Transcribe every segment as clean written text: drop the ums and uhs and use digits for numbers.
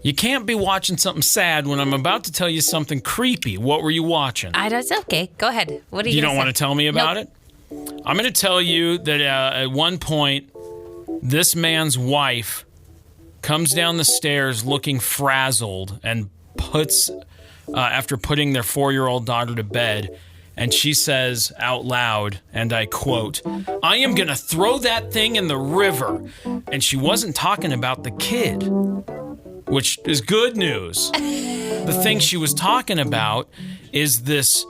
You can't be watching something sad when I'm about to tell you something creepy. What were you watching? That's okay. Go ahead. What are you You don't say? want to tell me about it? I'm going to tell you that at one point, this man's wife comes down the stairs looking frazzled and puts, after putting their 4-year-old daughter to bed, and she says out loud, and I quote, "I am going to throw that thing in the river." And she wasn't talking about the kid, which is good news. The thing she was talking about is this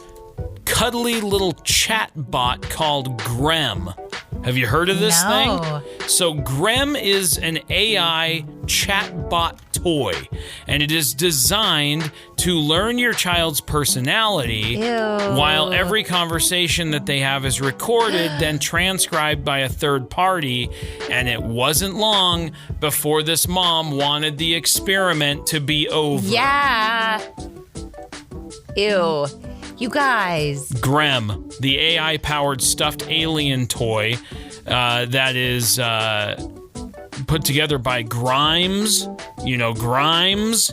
cuddly little chat bot called Grem. Have you heard of this thing? So Grem is an AI chatbot toy, and it is designed to learn your child's personality while every conversation that they have is recorded, then transcribed by a third party. And it wasn't long before this mom wanted the experiment to be over. Yeah. Ew. You guys. Grem, the AI-powered stuffed alien toy that is put together by Grimes. You know Grimes?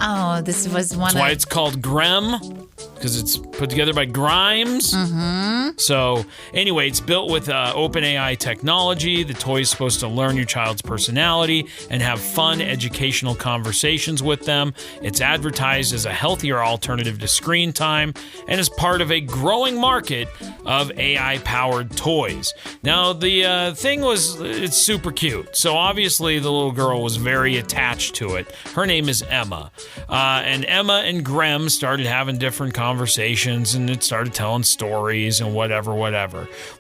Oh, this was one That's why it's called Grem, because it's put together by Grimes. Mm-hmm. So, anyway, it's built with OpenAI technology. The toy is supposed to learn your child's personality and have fun, educational conversations with them. It's advertised as a healthier alternative to screen time and is part of a growing market of AI-powered toys. Now, the thing it's super cute. So, obviously, the little girl was very attached to it. Her name is Emma. And Emma and Grem started having different conversations, and it started telling stories and whatever.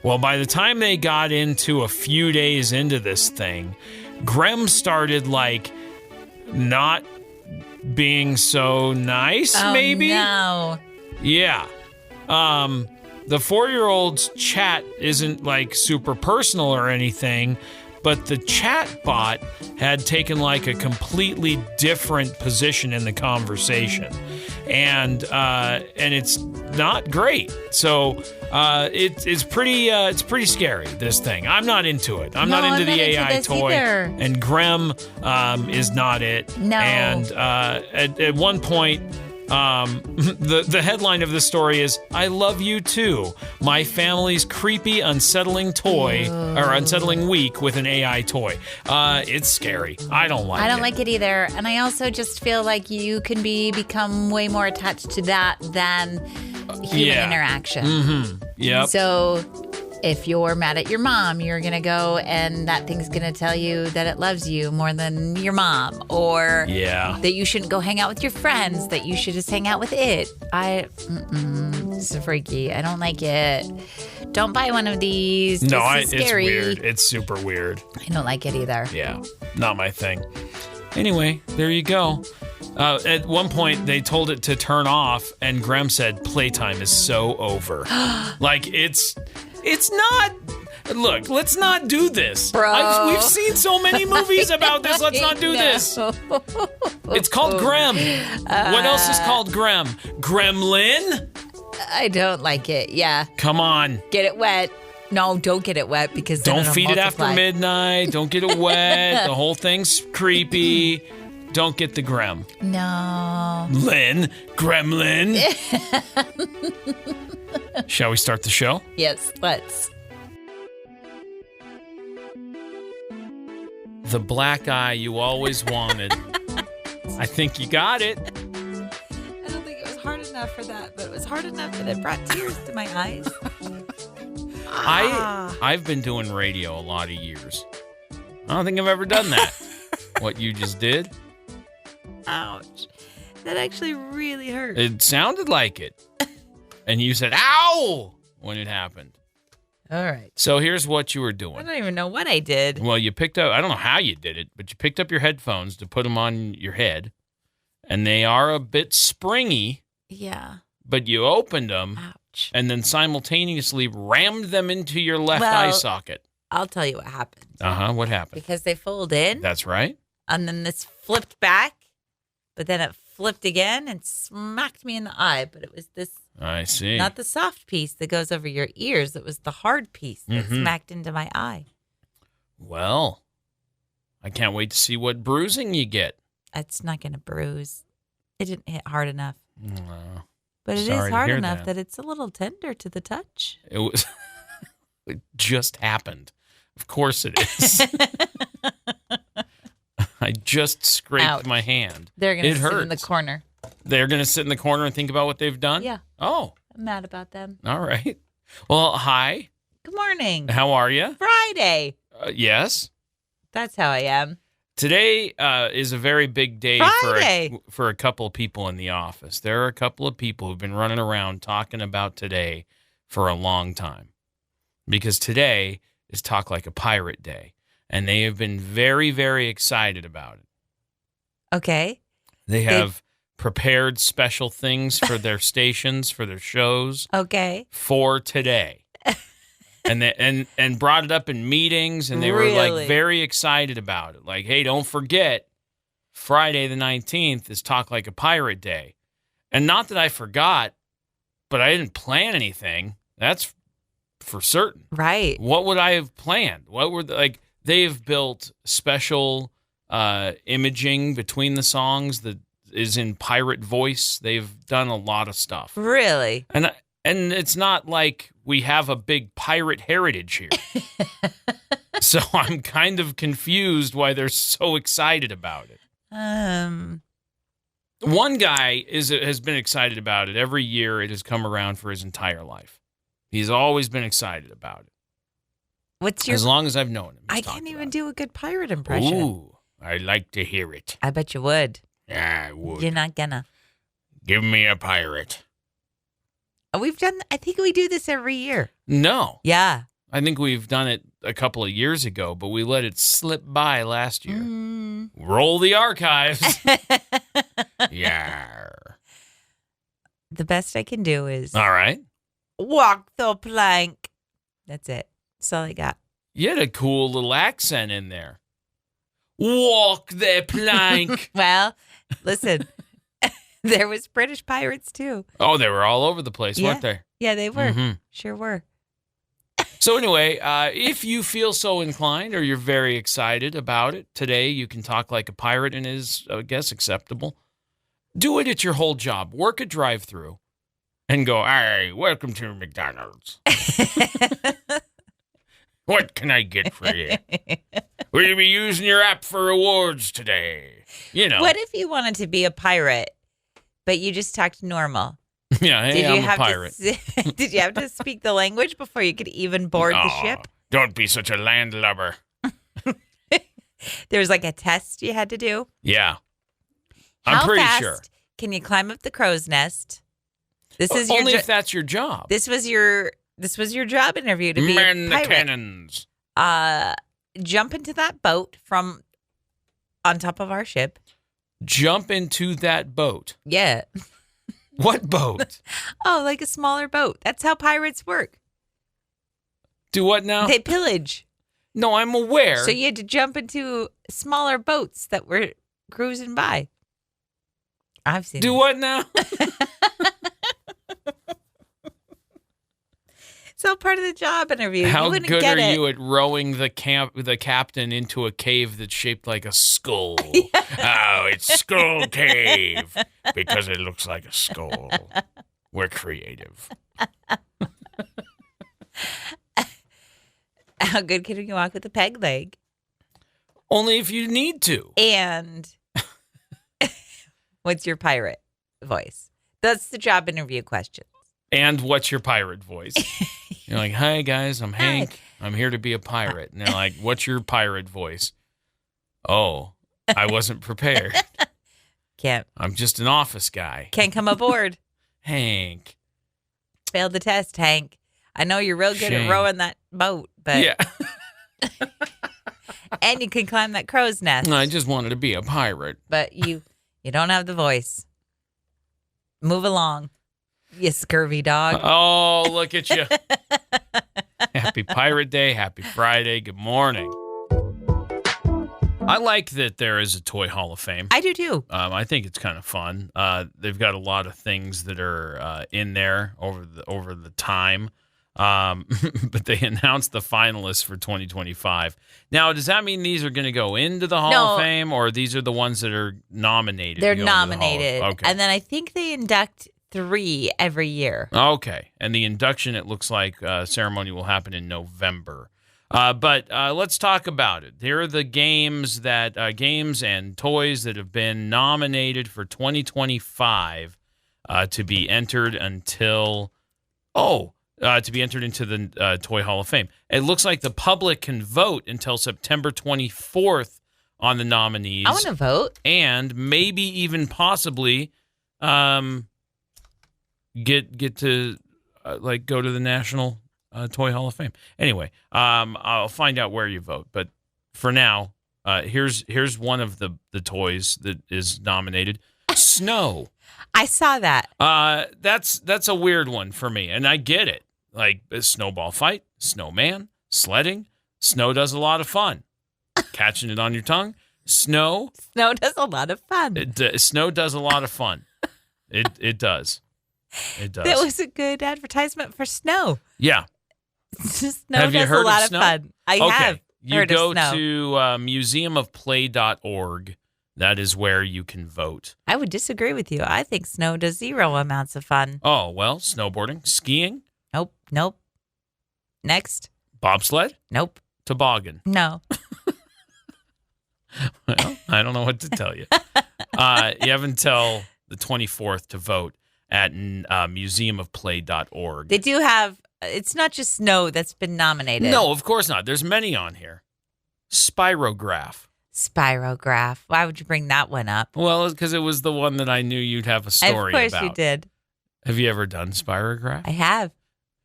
Well, by the time they got into a few days into this thing, Grem started, not being so nice, maybe? No. Yeah. The 4-year-old's chat isn't, super personal or anything, but the chat bot had taken a completely different position in the conversation, and it's not great. So it's pretty scary, this thing. I'm not into it. I'm not into the AI toy, either. and Grem is not it. No. And at one point, the headline of the story is, "I love you too. My family's creepy, unsettling toy or unsettling week with an AI toy." It's scary. I don't like it. I don't like it either. And I also just feel like you can become way more attached to that than human interaction. Mm-hmm. Yep. So if you're mad at your mom, you're going to go and that thing's going to tell you that it loves you more than your mom, or that you shouldn't go hang out with your friends, that you should just hang out with it. It's freaky. I don't like it. Don't buy one of these. No, it's scary. It's weird. It's super weird. I don't like it either. Yeah, not my thing. Anyway, there you go. At one point, they told it to turn off, and Graham said, "Playtime is so over." It's not. Look, let's not do this. Bro. We've seen so many movies about this. Let's not do this. It's called Grem. What else is called Grem? Gremlin? I don't like it. Yeah. Come on. Get it wet. No, don't get it wet because then don't feed multiply. it after midnight. Don't get it wet. The whole thing's creepy. Don't get the Grem. No. Lynn, Gremlin. Shall we start the show? Yes, let's. The black eye you always wanted. I think you got it. I don't think it was hard enough for that, but it was hard enough that it brought tears to my eyes. I've been doing radio a lot of years. I don't think I've ever done that. What you just did? Ouch. That actually really hurt. It sounded like it. And you said, "Ow!" when it happened. All right. So here's what you were doing. I don't even know what I did. Well, you picked up, I don't know how you did it, but you picked up your headphones to put them on your head. And they are a bit springy. Yeah. But you opened them. Ouch. And then simultaneously rammed them into your left eye socket. I'll tell you what happened. What happened? Because they fold in. That's right. And then this flipped back, but then it flipped again and smacked me in the eye. But it was this. I see. Not the soft piece that goes over your ears. It was the hard piece that smacked into my eye. Well, I can't wait to see what bruising you get. It's not going to bruise. It didn't hit hard enough. But it Sorry is to hard hear enough that. that it's a little tender to the touch. It was. It just happened. Of course it is. I just scraped my hand. They're going to sit in the corner. They're going to sit in the corner and think about what they've done? Yeah. Oh. I'm mad about them. All right. Well, hi. Good morning. How are you? Friday. Yes. That's how I am. Today is a very big day for a couple of people in the office. There are a couple of people who've been running around talking about today for a long time. Because today is Talk Like a Pirate Day. And they have been very, very excited about it. Okay. They have prepared special things for their stations, for their shows. Okay. For today. and brought it up in meetings, and they were like very excited about it. Like, hey, don't forget, Friday the 19th is Talk Like a Pirate Day. And not that I forgot, but I didn't plan anything. That's for certain. Right. What would I have planned? What were they've built special imaging between the songs that is in pirate voice. They've done a lot of stuff. Really? And it's not like we have a big pirate heritage here. So I'm kind of confused why they're so excited about it. One guy has been excited about it. Every year it has come around for his entire life. He's always been excited about it. As long as I've known him. I can't even do a good pirate impression. Ooh, I'd like to hear it. I bet you would. Yeah, I would. You're not gonna. Give me a pirate. I think we do this every year. No. Yeah. I think we've done it a couple of years ago, but we let it slip by last year. Roll the archives. Yeah. The best I can do is... All right. Walk the plank. That's it. That's all I got. You had a cool little accent in there. Walk the plank. Well, listen, there was British pirates too. Oh, they were all over the place, weren't they? Yeah, they were. Mm-hmm. Sure were. So anyway, if you feel so inclined or you're very excited about it, today you can talk like a pirate and is, I guess, acceptable. Do it at your whole job. Work a drive-through. And go, hey, welcome to McDonald's. What can I get for you? Will you be using your app for rewards today? You know. What if you wanted to be a pirate, but you just talked normal? Yeah, hey, I'm a pirate. Did you have to speak the language before you could even board the ship? Don't be such a landlubber. There was like a test you had to do? Yeah. I'm pretty sure. How fast can you climb up the crow's nest? This is only if that's your job. This was your job interview to be a pirate. The cannons. Jump into that boat from on top of our ship. Jump into that boat. Yeah. What boat? Oh, like a smaller boat. That's how pirates work. Do what now? They pillage. No, I'm aware. So you had to jump into smaller boats that were cruising by. I've seen. Do what now? It's all part of the job interview. How good are you at rowing the captain into a cave that's shaped like a skull? Yeah. Oh, it's Skull Cave because it looks like a skull. We're creative. How good can you walk with a peg leg? Only if you need to. And what's your pirate voice? That's the job interview question. And what's your pirate voice? You're like, hi, guys, I'm Hank. I'm here to be a pirate. And they're like, what's your pirate voice? Oh, I wasn't prepared. I'm just an office guy. Can't come aboard. Hank. Failed the test, Hank. I know you're real good at rowing that boat, but... Yeah. And you can climb that crow's nest. I just wanted to be a pirate. But you don't have the voice. Move along. You scurvy dog. Oh, look at you. Happy Pirate Day. Happy Friday. Good morning. I like that there is a Toy Hall of Fame. I do, too. I think it's kind of fun. They've got a lot of things that are in there over the time. But they announced the finalists for 2025. Now, does that mean these are going to go into the Hall of Fame, or these are the ones that are nominated? They're nominated. Okay. And then I think they induct 3 every year. Okay. And the induction, it looks like ceremony will happen in November. But let's talk about it. Here are the games and toys that have been nominated for 2025 to be entered until to be entered into the Toy Hall of Fame. It looks like the public can vote until September 24th on the nominees. I want to vote. And maybe even possibly get to go to the National Toy Hall of Fame. Anyway, I'll find out where you vote. But for now, here's one of the toys that is nominated. Snow. I saw that. That's a weird one for me, and I get it. Like a snowball fight, snowman, sledding. Snow does a lot of fun. Catching it on your tongue. Snow does a lot of fun. Snow does a lot of fun. It does. It does. That was a good advertisement for snow. Yeah. Snow have does you heard a lot of snow? Of fun. I have. You go to museumofplay.org. That is where you can vote. I would disagree with you. I think snow does 0 amounts of fun. Oh, well, snowboarding, skiing? Nope. Next. Bobsled? Nope. Toboggan? No. Well, I don't know what to tell you. You have until the 24th to vote at museumofplay.org. They do have, it's not just snow that's been nominated. No, of course not. There's many on here. Spirograph. Why would you bring that one up? Well, because it was the one that I knew you'd have a story about. Of course you did. Have you ever done Spirograph? I have,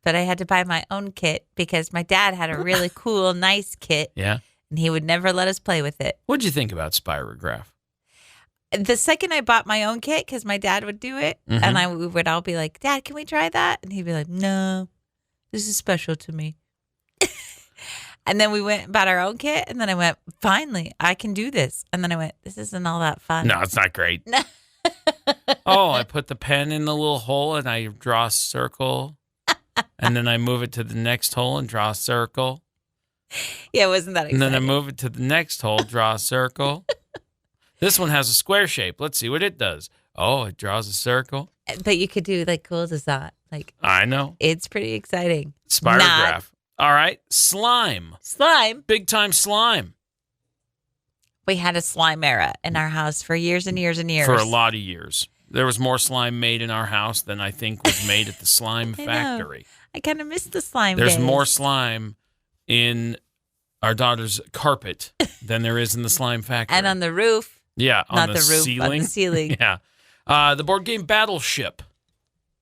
but I had to buy my own kit because my dad had a really cool, nice kit. Yeah. And he would never let us play with it. What'd you think about Spirograph? The second I bought my own kit, because my dad would do it, and we would all be like, Dad, can we try that? And he'd be like, no, this is special to me. And then we went and bought our own kit, and then I went, finally, I can do this. And then I went, this isn't all that fun. No, it's not great. I put the pen in the little hole, and I draw a circle, and then I move it to the next hole and draw a circle. Yeah, wasn't that exciting? And then I move it to the next hole, draw a circle. This one has a square shape. Let's see what it does. Oh, it draws a circle. But you could do cool design. I know. It's pretty exciting. Spirograph. All right. Slime. Big time slime. We had a slime era in our house for years and years and years. For a lot of years. There was more slime made in our house than I think was made at the slime factory. I kind of miss the slime There's days. more slime in our daughter's carpet than there is in the slime factory. And on the roof. Yeah, on the roof, ceiling. On the ceiling. Yeah. The board game Battleship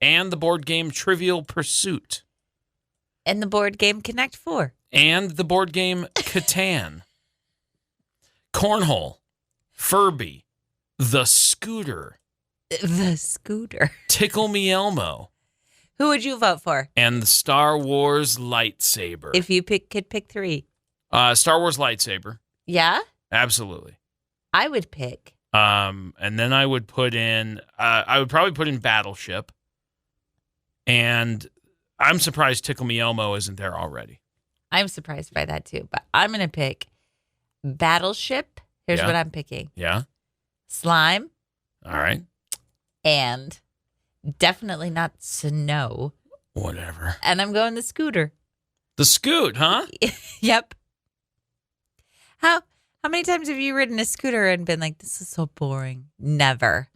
and the board game Trivial Pursuit. And the board game Connect 4. And the board game Catan. Cornhole. Furby. The Scooter. Tickle Me Elmo. Who would you vote for? And the Star Wars lightsaber. If you could pick 3. Star Wars lightsaber. Yeah? Absolutely. I would pick. And then I would put in, I would probably put in Battleship. And I'm surprised Tickle Me Elmo isn't there already. I'm surprised by that too. But I'm going to pick Battleship. Here's what I'm picking. Yeah. Slime. All right. And definitely not snow. Whatever. And I'm going the scooter. The scoot, huh? Yep. How many times have you ridden a scooter and been like, this is so boring? Never.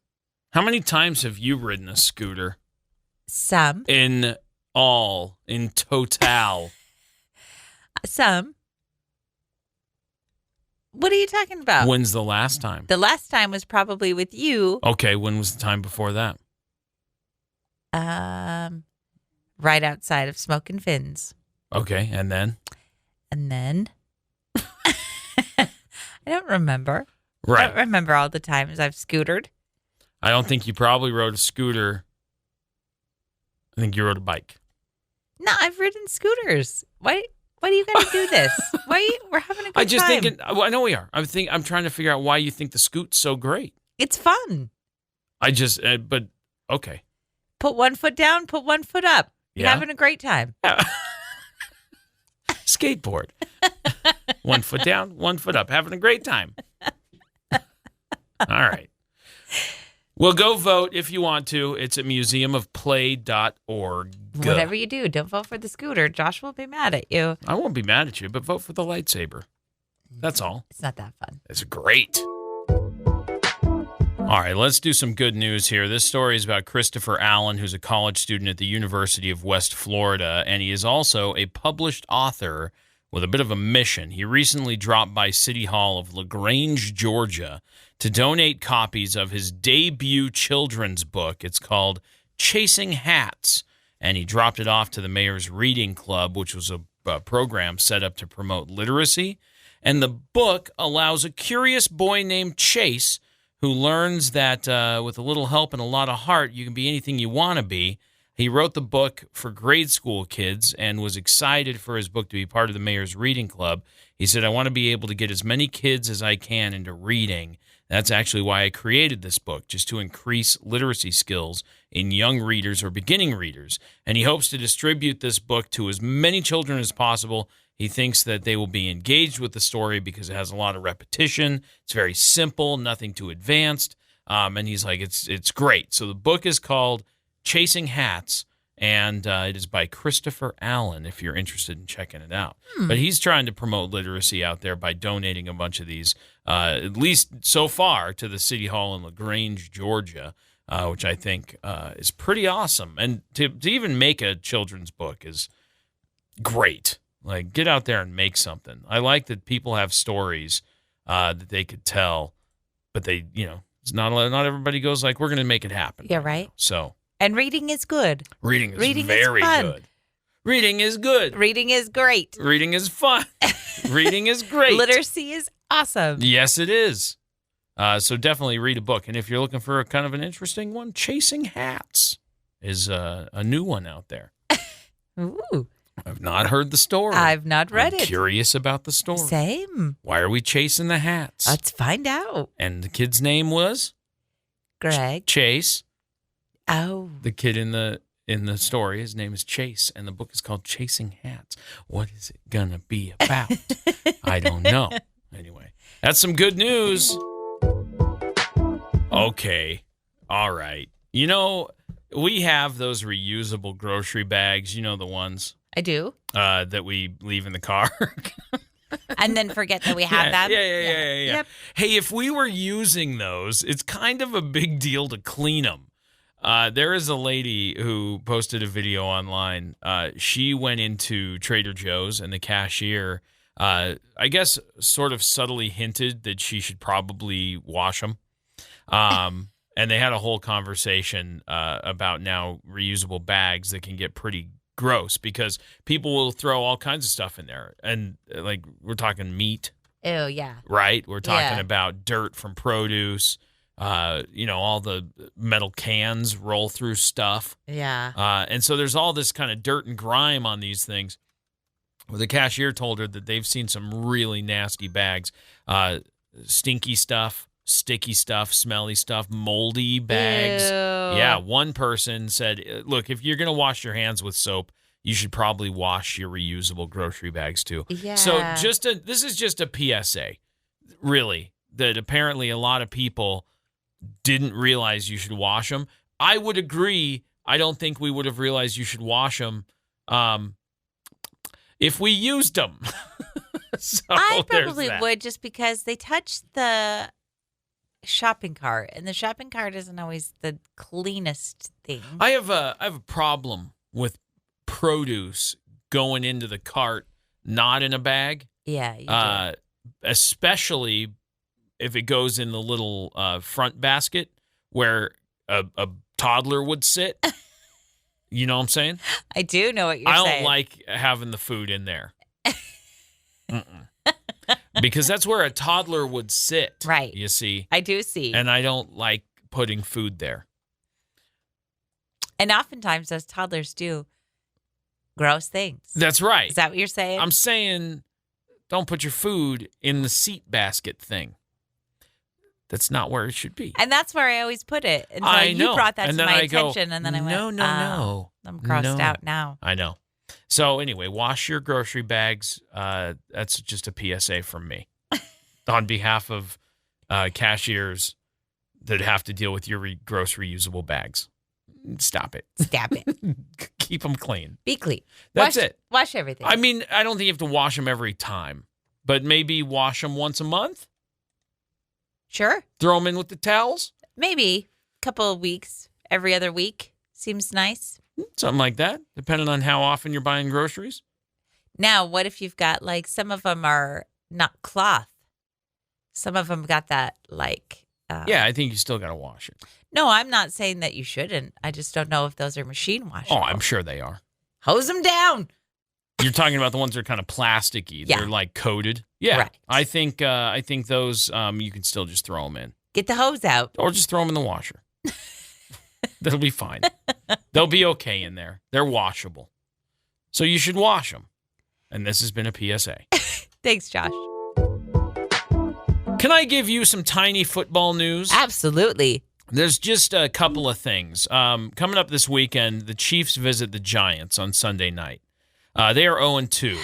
How many times have you ridden a scooter? Some. In total. Some. What are you talking about? When's the last time? The last time was probably with you. Okay, when was the time before that? Right outside of Smokin' Finn's. Okay, and then? And then? I don't remember. Right. I don't remember all the times I've scootered. I don't think you probably rode a scooter. I think you rode a bike. No, I've ridden scooters. Why do you got to do this? We're having a good time. I know we are. I'm trying to figure out why you think the scoot's so great. It's fun. But okay. Put one foot down, put one foot up. You're having a great time. Skateboard. 1 foot down, 1 foot up. Having a great time. All right. Well, go vote if you want to. It's at museumofplay.org. Whatever you do, don't vote for the scooter. Josh will be mad at you. I won't be mad at you, but vote for the lightsaber. That's all. It's not that fun. It's great. All right, let's do some good news here. This story is about Christopher Allen, who's a college student at the University of West Florida, and he is also a published author with a bit of a mission. He recently dropped by City Hall of LaGrange, Georgia, to donate copies of his debut children's book. It's called Chasing Hats, and he dropped it off to the Mayor's Reading Club, which was a program set up to promote literacy. And the book allows a curious boy named Chase, who learns that with a little help and a lot of heart, you can be anything you want to be. He wrote the book for grade school kids and was excited for his book to be part of the Mayor's Reading Club. He said, I want to be able to get as many kids as I can into reading. That's actually why I created this book, just to increase literacy skills in young readers or beginning readers. And he hopes to distribute this book to as many children as possible. He thinks that they will be engaged with the story because it has a lot of repetition. It's very simple, nothing too advanced. And he's like, it's great. So the book is called Chasing Hats, and it is by Christopher Allen, if you're interested in checking it out. But he's trying to promote literacy out there by donating a bunch of these, at least so far, to the City Hall in LaGrange, Georgia, which I think is pretty awesome. And to even make a children's book is great. Like, get out there and make something. I like that people have stories that they could tell, but they, it's not everybody goes like, we're going to make it happen. Yeah, right. So. And reading is good. Reading is very good. Reading is good. Reading is great. Reading is fun. Reading is great. Literacy is awesome. Yes, it is. So definitely read a book. And if you're looking for a kind of an interesting one, Chasing Hats is a new one out there. Ooh. I've not heard the story. I've not read it. Curious about the story. Same. Why are we chasing the hats? Let's find out. And the kid's name was? Greg. Chase. Oh. The kid in the story, his name is Chase, and the book is called Chasing Hats. What is it gonna be about? I don't know. Anyway, that's some good news. Okay. All right. We have those reusable grocery bags, the ones. I do. That we leave in the car. And then forget that we have them. Yeah. Yep. Hey, if we were using those, it's kind of a big deal to clean them. There is a lady who posted a video online. She went into Trader Joe's, and the cashier, I guess, sort of subtly hinted that she should probably wash them. And they had a whole conversation about now reusable bags that can get pretty gross because people will throw all kinds of stuff in there. And, like, we're talking meat. Oh, yeah. Right? We're talking about dirt from produce. All the metal cans roll through stuff. Yeah. And so there's all this kind of dirt and grime on these things. Well, the cashier told her that they've seen some really nasty bags, stinky stuff, sticky stuff, smelly stuff, moldy bags. Ew. Yeah, one person said, look, if you're going to wash your hands with soap, you should probably wash your reusable grocery bags too. Yeah. So this is just a PSA, really, that apparently a lot of people didn't realize you should wash them. I would agree. I don't think we would have realized you should wash them if we used them. So I probably would, just because they touch the shopping cart, and the shopping cart isn't always the cleanest thing. I have a problem with produce going into the cart not in a bag. Yeah, you do. Especially if it goes in the little front basket where a toddler would sit. You know what I'm saying? I do know what you're saying. I don't like having the food in there. Because that's where a toddler would sit. Right. You see? I do see. And I don't like putting food there. And oftentimes those toddlers do gross things. That's right. Is that what you're saying? I'm saying don't put your food in the seat basket thing. That's not where it should be. And that's where I always put it. And so I know. You brought that and to then my I attention, go, and then I went, no. I'm crossed out now. I know. So anyway, wash your grocery bags. That's just a PSA from me on behalf of cashiers that have to deal with your gross reusable bags. Stop it. Stop it. Keep them clean. Be clean. That's it. Wash everything. I mean, I don't think you have to wash them every time, but maybe wash them once a month. Sure. Throw them in with the towels. Maybe a couple of weeks, every other week seems nice. Something like that, depending on how often you're buying groceries. Now, what if you've got like some of them are not cloth? Some of them got that like. Yeah, I think you still got to wash it. No, I'm not saying that you shouldn't. I just don't know if those are machine washable. Oh, I'm sure they are. Hose them down. You're talking about the ones that are kind of plasticky. Yeah. They're like coated. Yeah. Right. I think those you can still just throw them in. Get the hose out. Or just throw them in the washer. That'll be fine. They'll be okay in there. They're washable. So you should wash them. And this has been a PSA. Thanks, Josh. Can I give you some tiny football news? Absolutely. There's just a couple of things. Coming up this weekend, the Chiefs visit the Giants on Sunday night. They are 0-2,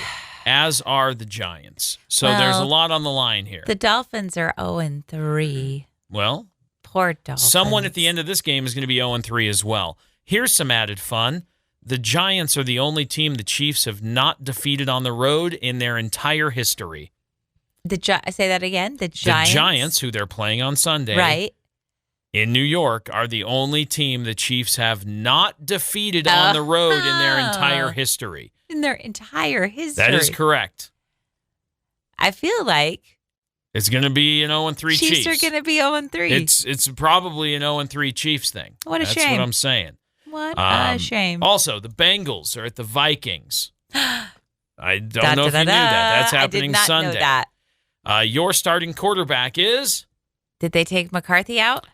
as are the Giants. So there's a lot on the line here. The Dolphins are 0-3. Well, poor Dolphins. Someone at the end of this game is going to be 0-3 as well. Here's some added fun. The Giants are the only team the Chiefs have not defeated on the road in their entire history. Say that again? The Giants? The Giants, who they're playing on Sunday. Right. In New York, are the only team the Chiefs have not defeated on the road in their entire history. In their entire history. That is correct. I feel like it's going to be an 0-3 Chiefs. Chiefs are going to be 0-3. It's probably an 0-3 Chiefs thing. What a shame. That's what I'm saying. What a shame. Also, the Bengals are at the Vikings. I don't know if you knew that. That's happening Sunday. I did not know that. Your starting quarterback is? Did they take McCarthy out?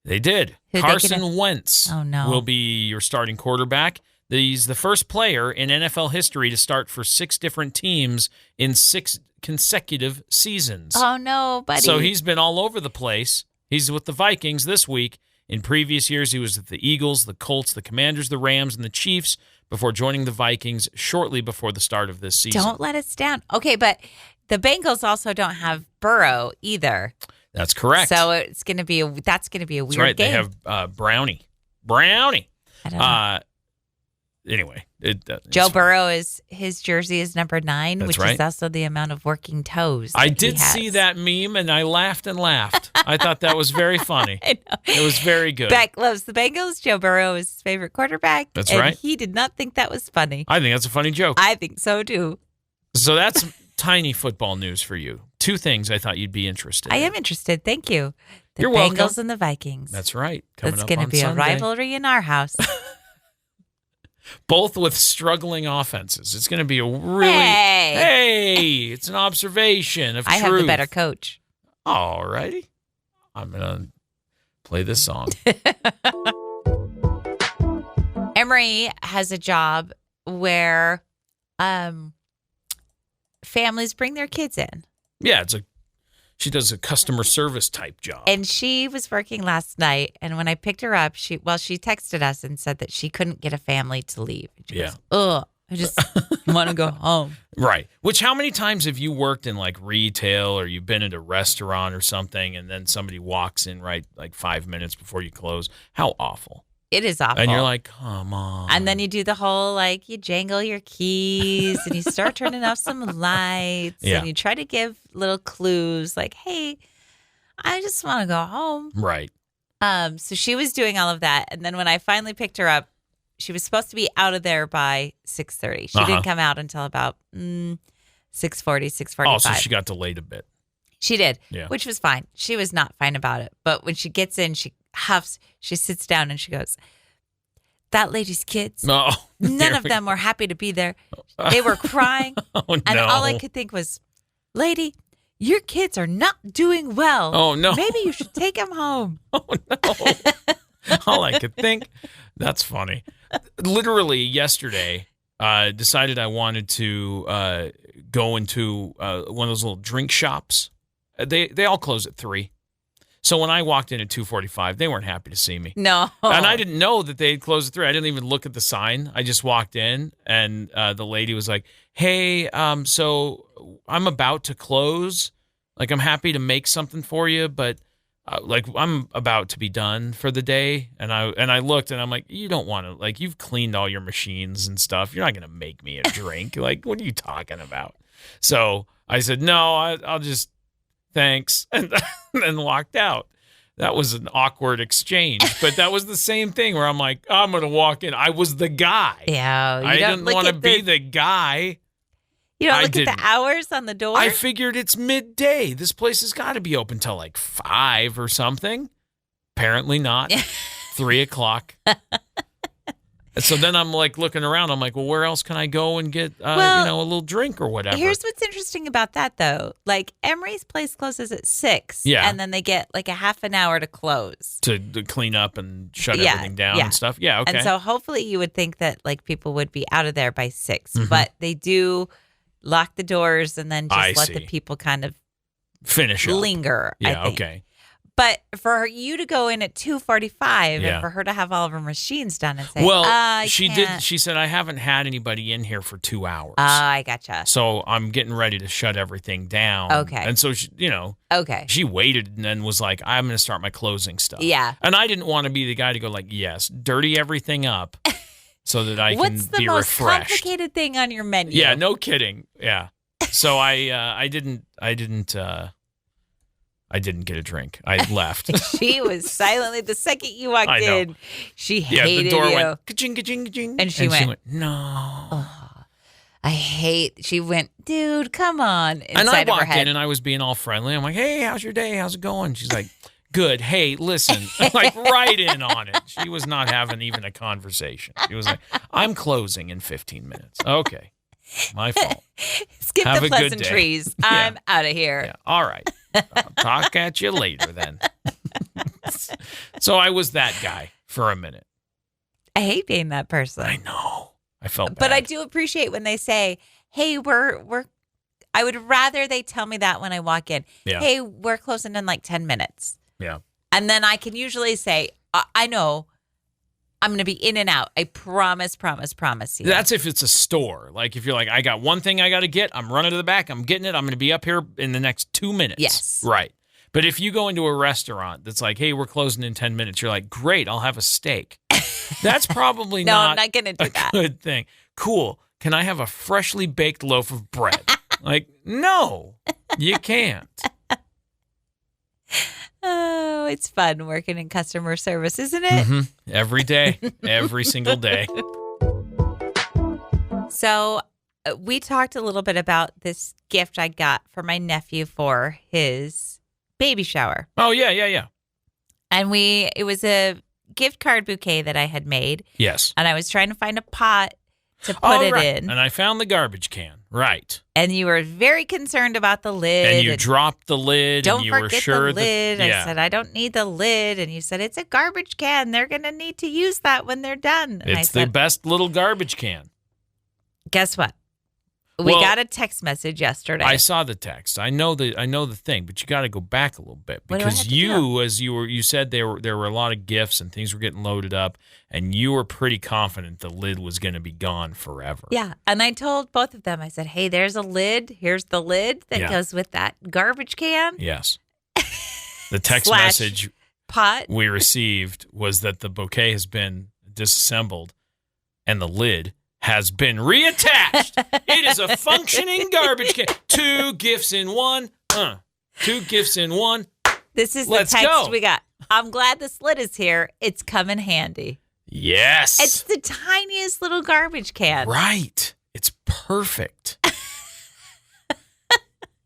They did. Carson Wentz will be your starting quarterback. He's the first player in NFL history to start for 6 different teams in 6 consecutive seasons. Oh, no, buddy. So he's been all over the place. He's with the Vikings this week. In previous years, he was with the Eagles, the Colts, the Commanders, the Rams, and the Chiefs before joining the Vikings shortly before the start of this season. Don't let us down. Okay, but the Bengals also don't have Burrow either. That's correct. So that's going to be a weird That's right. game. They have Brownie. I don't know. Anyway, Joe Burrow his jersey is number 9, That's which right. is also the amount of working toes. I did see that meme and I laughed and laughed. I thought that was very funny. I know. It was very good. Beck loves the Bengals. Joe Burrow is his favorite quarterback. That's right. He did not think that was funny. I think that's a funny joke. I think so too. So that's tiny football news for you. 2 things I thought you'd be interested in. I am interested. Thank you. The You're Bengals welcome. and the Vikings. That's right. That's going to be Sunday. a rivalry in our house. Both with struggling offenses. It's going to be a really... Hey! Hey! It's an observation of I truth. have the better coach. All righty. I'm going to play this song. Emery has a job where families bring their kids in. Yeah, she does a customer service type job. And she was working last night, and when I picked her up, she texted us and said that she couldn't get a family to leave. She goes, ugh, I just want to go home. Right. Which, how many times have you worked in like retail or you've been at a restaurant or something and then somebody walks in right like 5 minutes before you close? How awful. It is awful. And you're like, come on. And then you do the whole, like, you jangle your keys and you start turning off some lights and you try to give little clues like, hey, I just want to go home. Right. So she was doing all of that. And then when I finally picked her up, she was supposed to be out of there by 6:30. She didn't come out until about 6:40, 6:45. Oh, so she got delayed a bit. She did, which was fine. She was not fine about it. But when she gets in, she huffs, she sits down and she goes, that lady's kids, none of them were happy to be there. They were crying. And all I could think was, lady, your kids are not doing well. Oh, no. Maybe you should take them home. Oh, no. All I could think. That's funny. Literally yesterday, decided I wanted to go into one of those little drink shops. They all close at 3. So when I walked in at 2:45, they weren't happy to see me. No. And I didn't know that they had closed at 3. I didn't even look at the sign. I just walked in, and the lady was like, hey, so I'm about to close. Like, I'm happy to make something for you, but like, I'm about to be done for the day. And I looked, and I'm like, you don't want to, like, you've cleaned all your machines and stuff. You're not going to make me a drink. Like, what are you talking about? So I said, no, I'll just, thanks, and then walked out. That was an awkward exchange, but that was the same thing where I'm like, I'm going to walk in. I was the guy. Yeah. I didn't want to be the guy. You don't look at the hours on the door? I figured it's midday. This place has got to be open till like 5 or something. Apparently not. 3 o'clock. So then I'm like looking around. I'm like, well, where else can I go and get a little drink or whatever? Here's what's interesting about that, though. Like, Emery's place closes at 6. Yeah. And then they get like a half an hour to close. To clean up and shut everything down and stuff. Yeah, okay. And so hopefully you would think that like people would be out of there by 6. But they do lock the doors and then just let the people kind of finish up. Linger. Yeah, I think. okay. But for you to go in at 2:45 and for her to have all of her machines done and say, she did. She said, I haven't had anybody in here for 2 hours. I gotcha. So I'm getting ready to shut everything down. Okay. And so, she waited and then was like, I'm going to start my closing stuff. Yeah. And I didn't want to be the guy to go like, yes, dirty everything up so that I can be refreshed. What's the most complicated thing on your menu? Yeah, no kidding. Yeah. So I didn't get a drink. I left. She was silently, the second you walked in, she hated the door you. went ka-ching, ka-ching, ka-ching. And she went, no. Oh, she went, dude, come on. And I walked in and I was being all friendly. I'm like, hey, how's your day? How's it going? She's like, good. Hey, listen. Like, right in on it. She was not having even a conversation. She was like, I'm closing in 15 minutes. Okay. My fault. Skip the pleasantries. I'm out of here. Yeah. All right. I'll talk at you later then. So I was that guy for a minute. I hate being that person. I know. I felt bad. But I do appreciate when they say, hey, I would rather they tell me that when I walk in. Yeah. Hey, we're closing in like 10 minutes. Yeah. And then I can usually say, I know. I'm going to be in and out. I promise you. That's if it's a store. Like if you're like, I got one thing I got to get. I'm running to the back. I'm getting it. I'm going to be up here in the next 2 minutes. Yes. Right. But if you go into a restaurant that's like, hey, we're closing in 10 minutes. You're like, great. I'll have a steak. That's probably no, I'm not going to do that. Good thing. Cool. Can I have a freshly baked loaf of bread? Like, no, you can't. Oh, it's fun working in customer service, isn't it? Mm-hmm. Every day, every single day. So we talked a little bit about this gift I got for my nephew for his baby shower. Oh, yeah. And it was a gift card bouquet that I had made. Yes. And I was trying to find a pot to put it in. And I found the garbage can. Right. And you were very concerned about the lid. And you dropped the lid. Don't and you forget were sure the lid. That, I said, I don't need the lid. And you said, it's a garbage can. They're going to need to use that when they're done. And it's the best little garbage can. Guess what? We got a text message yesterday. I saw the text. I know the thing, but you got to go back a little bit because you said there were a lot of gifts and things were getting loaded up, and you were pretty confident the lid was going to be gone forever. Yeah, and I told both of them. I said, "Hey, there's a lid. Here's the lid that goes with that garbage can." Yes. The text message pot we received was that the bouquet has been disassembled, and the lid has been reattached. It is a functioning garbage can. 2 gifts in one. 2 gifts in one. This is the text we got. I'm glad this lid is here. It's coming handy. Yes. It's the tiniest little garbage can. Right. It's perfect.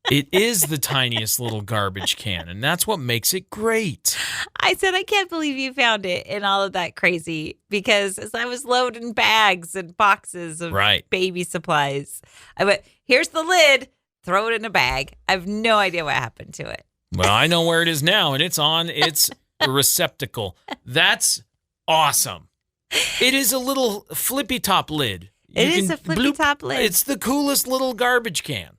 It is the tiniest little garbage can, and that's what makes it great. I said, I can't believe you found it in all of that crazy, because as I was loading bags and boxes of baby supplies, I went, here's the lid, throw it in a bag. I have no idea what happened to it. Well, I know where it is now, and it's on its receptacle. That's awesome. It is a little flippy top lid. It is a flippy top lid. It's the coolest little garbage can.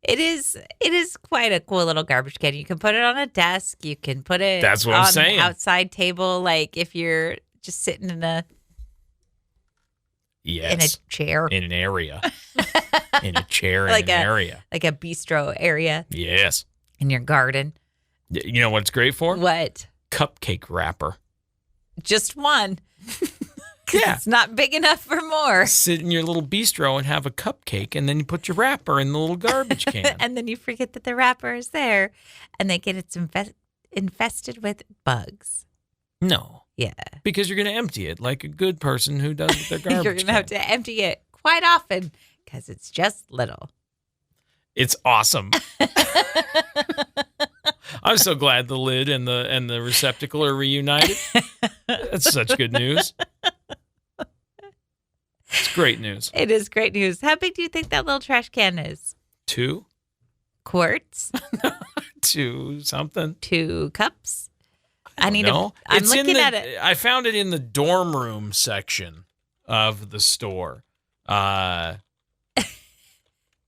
It is quite a cool little garbage can. You can put it on a desk. You can put it That's what I'm saying. An outside table, like if you're just sitting in a chair. In an area. In a chair in an area. Like a bistro area. Yes. In your garden. You know what it's great for? What? Cupcake wrapper. Just one. Yeah. It's not big enough for more. Sit in your little bistro and have a cupcake, and then you put your wrapper in the little garbage can. And then you forget that the wrapper is there, and they get it's infested with bugs. No. Yeah. Because you're going to empty it like a good person who does with their garbage You're going to have to empty it quite often because it's just little. It's awesome. I'm so glad the lid and the receptacle are reunited. That's such good news. It's great news. It is great news. How big do you think that little trash can is? 2 quarts? 2 something. 2 cups? I'm looking at it. I found it in the dorm room section of the store. Let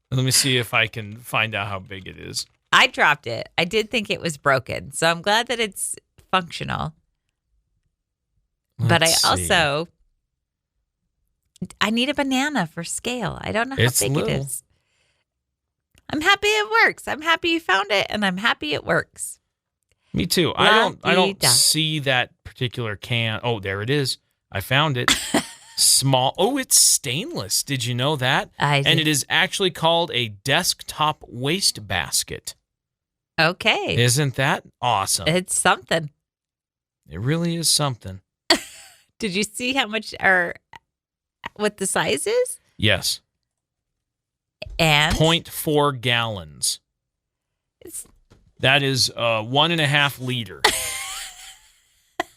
me see if I can find out how big it is. I dropped it. I did think it was broken, so I'm glad that it's functional. But I need a banana for scale. I don't know how big it is. I'm happy it works. I'm happy you found it, and I'm happy it works. Me too. I don't see that particular can. Oh, there it is. I found it. Small. Oh, it's stainless. Did you know that? And it is actually called a desktop wastebasket. Okay. Isn't that awesome? It's something. It really is something. Did you see how much or what the size is? Yes. And 0.4 gallons. That is 1.5 liter.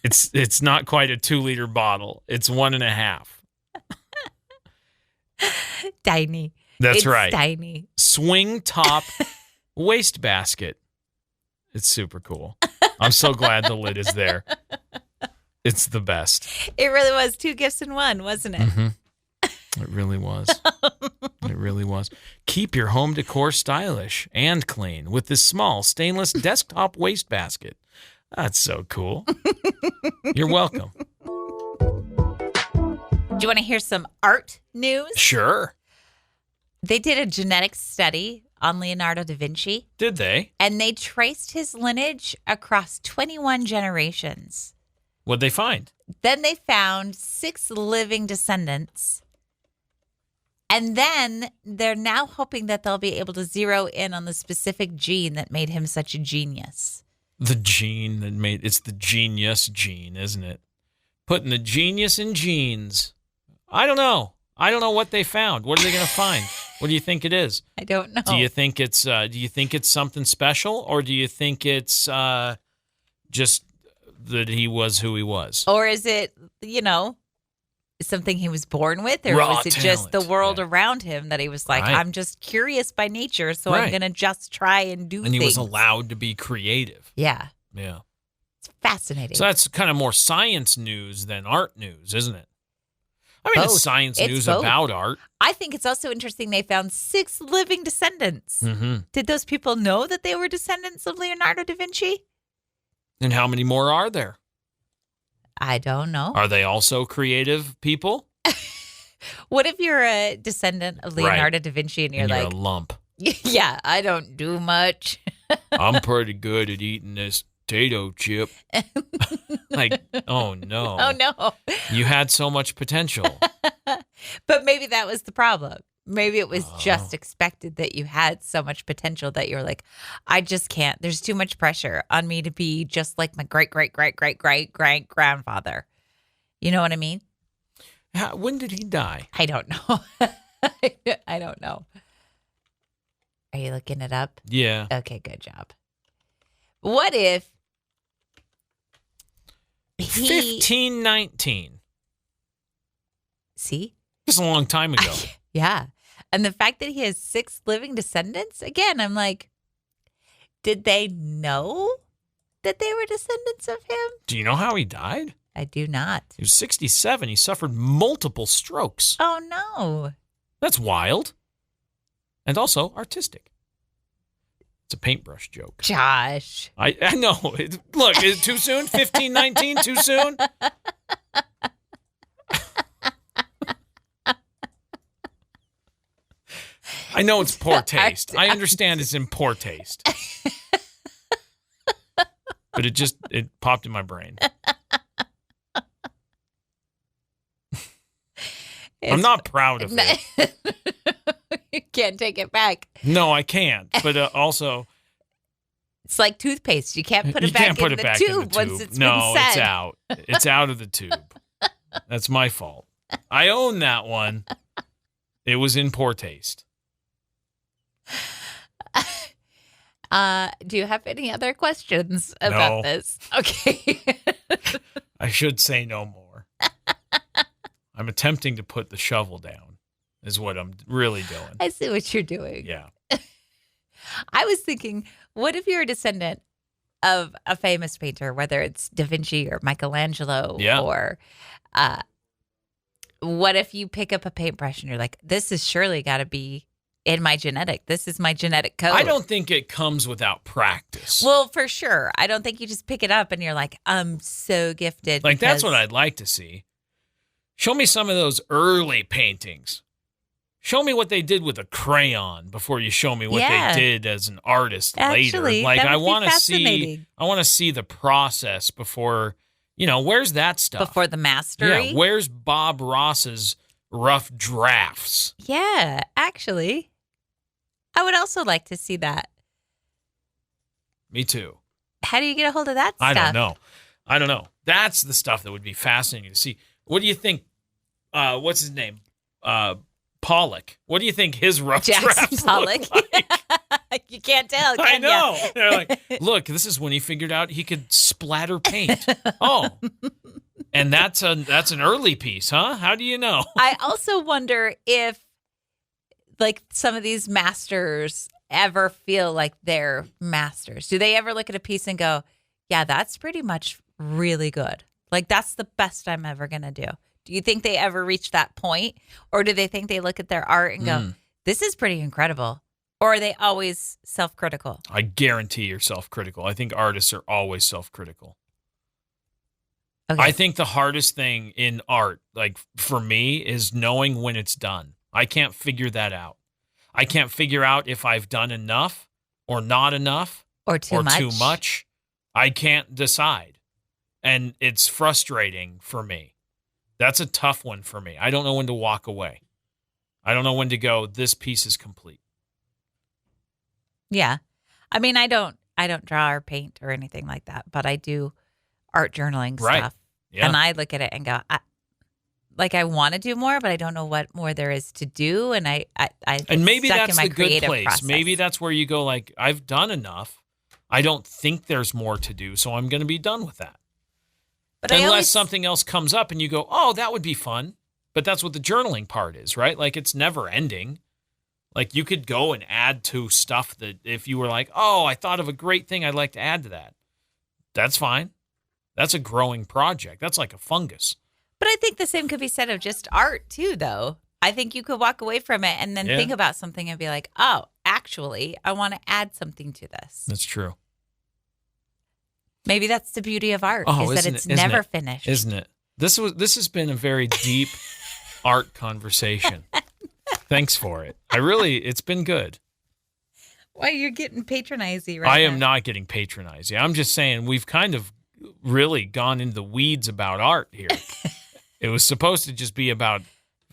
It's not quite a 2-liter bottle. It's 1.5. Tiny. That's right. Tiny. Swing top wastebasket. It's super cool. I'm so glad the lid is there. It's the best. It really was 2 gifts in one, wasn't it? Mm-hmm. It really was. It really was. Keep your home decor stylish and clean with this small stainless desktop wastebasket. That's so cool. You're welcome. Do you want to hear some art news? Sure. They did a genetics study on Leonardo da Vinci. Did they? And they traced his lineage across 21 generations. What'd they find? Then they found 6 living descendants. And then they're now hoping that they'll be able to zero in on the specific gene that made him such a genius. The gene that made it's the genius gene, isn't it? Putting the genius in genes. I don't know. I don't know what they found. What are they going to find? What do you think it is? I don't know. Do you think it's something special, or do you think it's just that he was who he was? Or is it, something he was born with, or Raw was it talent. just the world around him that he was like, Right. I'm just curious by nature, so Right. I'm going to just try and do And things. he was allowed to be creative. Yeah. Yeah. It's fascinating. So that's kind of more science news than art news, isn't it? I mean, Both. it's science It's news both. about art. I think it's also interesting they found 6 living descendants. Mm-hmm. Did those people know that they were descendants of Leonardo da Vinci? And how many more are there? I don't know. Are they also creative people? What if you're a descendant of Leonardo da Vinci and you're and like, a lump. yeah, I don't do much. I'm pretty good at eating this potato chip. Like, oh no. Oh, no. You had so much potential. But maybe that was the problem. Maybe it was just expected that you had so much potential that you're like, I just can't. There's too much pressure on me to be just like my great-great-great-great-great-grandfather. You know what I mean? When did he die? I don't know. I don't know. Are you looking it up? Yeah. Okay, good job. What if 1519. See? Just a long time ago. Yeah. And the fact that he has 6 living descendants, again, I'm like, did they know that they were descendants of him? Do you know how he died? I do not. He was 67. He suffered multiple strokes. Oh, no. That's wild. And also artistic. It's a paintbrush joke. Josh. I know. Look, is it too soon? 1519, too soon? I know it's poor taste. I understand it's in poor taste. But it popped in my brain. I'm not proud of it. You can't take it back. No, I can't. But also... It's like toothpaste. You can't put it back in the tube once it's been said. It's out. It's out of the tube. That's my fault. I own that one. It was in poor taste. Do you have any other questions about this? Okay. I should say no more. I'm attempting to put the shovel down is what I'm really doing. I see what you're doing. Yeah. I was thinking, what if you're a descendant of a famous painter, whether it's Da Vinci or Michelangelo, or what if you pick up a paintbrush and you're like, this has surely got to be in my genetic. This is my genetic code. I don't think it comes without practice. Well, for sure. I don't think you just pick it up and you're like, I'm so gifted. Like, that's what I'd like to see. Show me some of those early paintings. Show me what they did with a crayon before you show me what they did as an artist later. Like, I want to see the process before, where's that stuff? Before the mastery? Yeah, where's Bob Ross's rough drafts? Yeah, actually. I would also like to see that. Me too. How do you get a hold of that stuff? I don't know. That's the stuff that would be fascinating to see. What do you think? What's his name? Pollock. What do you think his rough drafts Pollock. look like? You can't tell, can you? I know. They're like, look, this is when he figured out he could splatter paint. Oh. And that's an early piece, huh? How do you know? I also wonder if, like, some of these masters ever feel like they're masters. Do they ever look at a piece and go, yeah, that's pretty much really good. Like, that's the best I'm ever going to do. Do you think they ever reach that point? Or do they think they look at their art and go, this is pretty incredible? Or are they always self-critical? I guarantee you're self-critical. I think artists are always self-critical. Okay. I think the hardest thing in art, like for me, is knowing when it's done. I can't figure that out. I can't figure out if I've done enough or not enough or too much. I can't decide. And it's frustrating for me. That's a tough one for me. I don't know when to walk away. I don't know when to go, this piece is complete. Yeah. I mean, I don't draw or paint or anything like that, but I do art journaling stuff. Yeah. And I look at it and go, I want to do more, but I don't know what more there is to do. And and maybe stuck that's in my the good place. Process. Maybe that's where you go, like, I've done enough. I don't think there's more to do, so I'm going to be done with that. But unless something else comes up and you go, oh, that would be fun. But that's what the journaling part is, right? Like, it's never ending. Like, you could go and add to stuff that if you were like, oh, I thought of a great thing I'd like to add to that. That's fine. That's a growing project. That's like a fungus. But I think the same could be said of just art, too, though. I think you could walk away from it and then think about something and be like, oh, actually, I want to add something to this. That's true. Maybe that's the beauty of art, is that it's never finished. Isn't it? This has been a very deep art conversation. Thanks for it. It's been good. Why, you're getting patronizing right now. I am not getting patronizing. I'm just saying we've kind of really gone into the weeds about art here. It was supposed to just be about